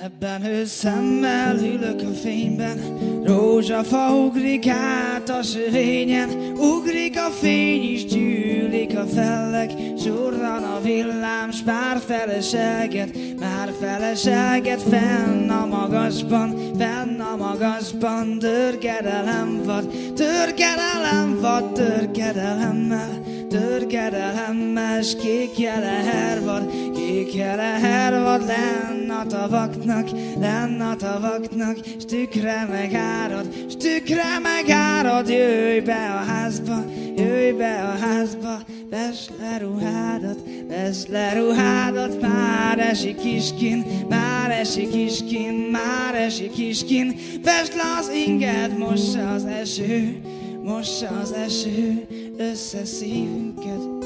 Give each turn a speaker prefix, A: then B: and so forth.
A: Ebben őszemmel ülök a fényben, rózsafa ugrik át a sövényen, ugrik a fény is, gyűlik a felleg, surran a villám, s már feleselget fenn a magasban, törkedelem vad, törkedelemmel, s kék jele hervad lenn a tavaknak, s tükre megárad, jöjj be a házba, vesd le ruhádat, már esik iskin, vesd le az inged, mossa az eső, össze szívünket.